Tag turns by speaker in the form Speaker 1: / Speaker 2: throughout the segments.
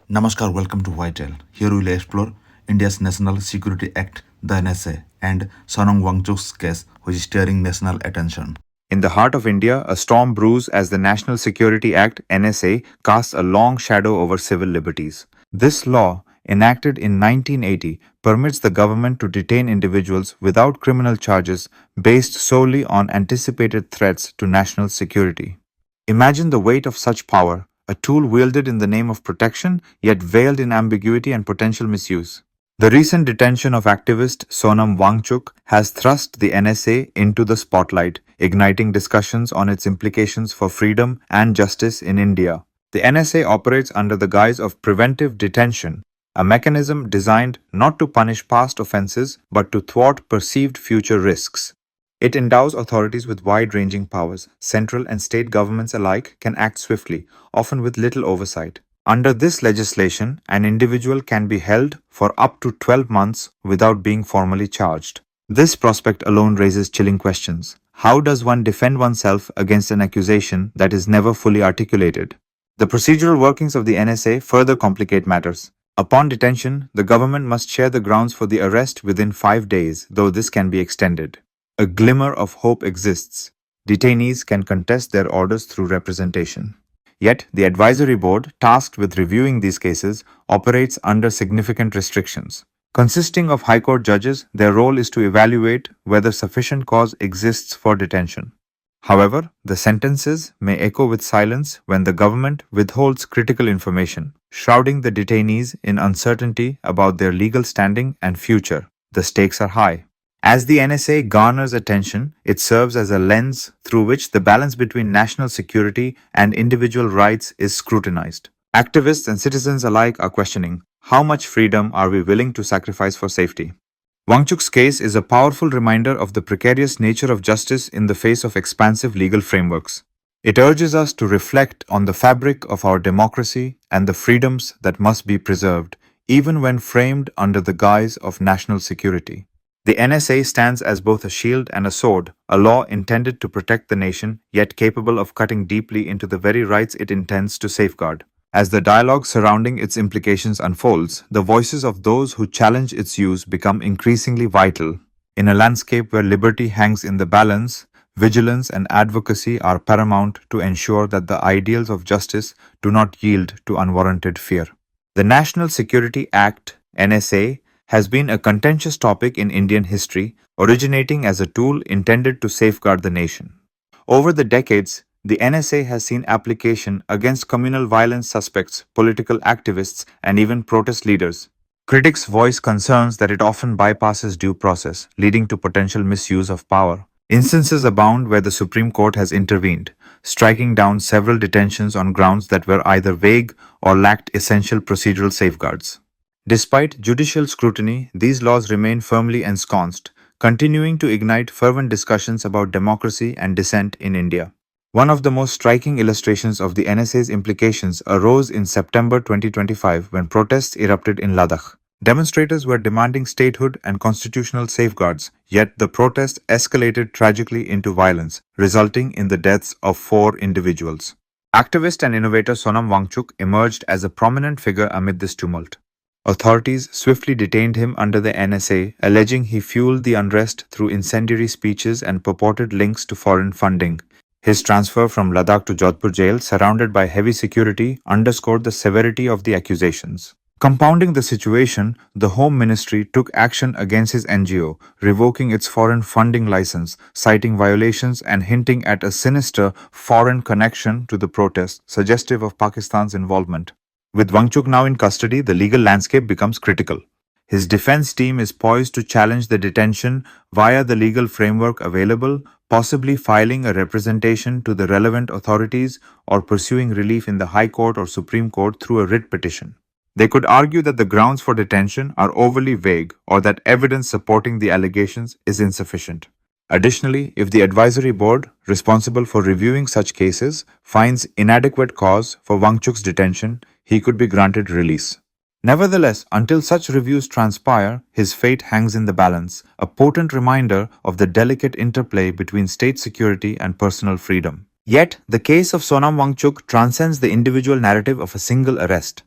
Speaker 1: Namaskar, welcome to Whitetail. Here we will explore India's National Security Act, the NSA, and Sonam Wangchuk's case, which is stirring national attention.
Speaker 2: In the heart of India, a storm brews as the National Security Act (NSA) casts a long shadow over civil liberties. This law, enacted in 1980, permits the government to detain individuals without criminal charges based solely on anticipated threats to national security. Imagine the weight of such power, a tool wielded in the name of protection yet veiled in ambiguity and potential misuse. The recent detention of activist Sonam Wangchuk has thrust the NSA into the spotlight, igniting discussions on its implications for freedom and justice in India. The NSA operates under the guise of preventive detention, a mechanism designed not to punish past offenses but to thwart perceived future risks. It endows authorities with wide-ranging powers. Central and state governments alike can act swiftly, often with little oversight. Under this legislation, an individual can be held for up to 12 months without being formally charged. This prospect alone raises chilling questions. How does one defend oneself against an accusation that is never fully articulated? The procedural workings of the NSA further complicate matters. Upon detention, the government must share the grounds for the arrest within 5 days, though this can be extended. A glimmer of hope exists. Detainees can contest their orders through representation. Yet, the advisory board, tasked with reviewing these cases, operates under significant restrictions. Consisting of High Court judges, their role is to evaluate whether sufficient cause exists for detention. However, the sentences may echo with silence when the government withholds critical information, shrouding the detainees in uncertainty about their legal standing and future. The stakes are high. As the NSA garners attention, it serves as a lens through which the balance between national security and individual rights is scrutinized. Activists and citizens alike are questioning, how much freedom are we willing to sacrifice for safety? Wangchuk's case is a powerful reminder of the precarious nature of justice in the face of expansive legal frameworks. It urges us to reflect on the fabric of our democracy and the freedoms that must be preserved, even when framed under the guise of national security. The NSA stands as both a shield and a sword, a law intended to protect the nation, yet capable of cutting deeply into the very rights it intends to safeguard. As the dialogue surrounding its implications unfolds, the voices of those who challenge its use become increasingly vital. In a landscape where liberty hangs in the balance, vigilance and advocacy are paramount to ensure that the ideals of justice do not yield to unwarranted fear. The National Security Act, NSA, has been a contentious topic in Indian history, originating as a tool intended to safeguard the nation. Over the decades, the NSA has seen application against communal violence suspects, political activists, and even protest leaders. Critics voice concerns that it often bypasses due process, leading to potential misuse of power. Instances abound where the Supreme Court has intervened, striking down several detentions on grounds that were either vague or lacked essential procedural safeguards. Despite judicial scrutiny, these laws remain firmly ensconced, continuing to ignite fervent discussions about democracy and dissent in India. One of the most striking illustrations of the NSA's implications arose in September 2025 when protests erupted in Ladakh. Demonstrators were demanding statehood and constitutional safeguards, yet the protest escalated tragically into violence, resulting in the deaths of 4 individuals. Activist and innovator Sonam Wangchuk emerged as a prominent figure amid this tumult. Authorities swiftly detained him under the NSA, alleging he fueled the unrest through incendiary speeches and purported links to foreign funding. His transfer from Ladakh to Jodhpur jail, surrounded by heavy security, underscored the severity of the accusations. Compounding the situation, the Home Ministry took action against his NGO, revoking its foreign funding license, citing violations and hinting at a sinister foreign connection to the protest, suggestive of Pakistan's involvement. With Wangchuk now in custody, the legal landscape becomes critical. His defense team is poised to challenge the detention via the legal framework available, possibly filing a representation to the relevant authorities or pursuing relief in the High Court or Supreme Court through a writ petition. They could argue that the grounds for detention are overly vague or that evidence supporting the allegations is insufficient. Additionally, if the advisory board, responsible for reviewing such cases, finds inadequate cause for Wangchuk's detention, he could be granted release. Nevertheless, until such reviews transpire, his fate hangs in the balance, a potent reminder of the delicate interplay between state security and personal freedom. Yet, the case of Sonam Wangchuk transcends the individual narrative of a single arrest.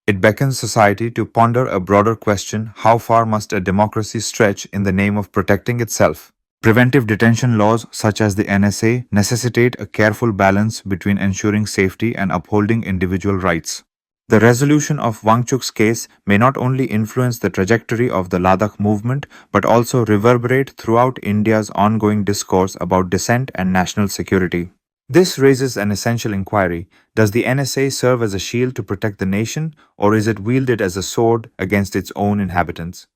Speaker 2: It beckons society to ponder a broader question: how far must a democracy stretch in the name of protecting itself? Preventive detention laws such as the NSA necessitate a careful balance between ensuring safety and upholding individual rights. The resolution of Wangchuk's case may not only influence the trajectory of the Ladakh movement but also reverberate throughout India's ongoing discourse about dissent and national security. This raises an essential inquiry. Does the NSA serve as a shield to protect the nation, or is it wielded as a sword against its own inhabitants?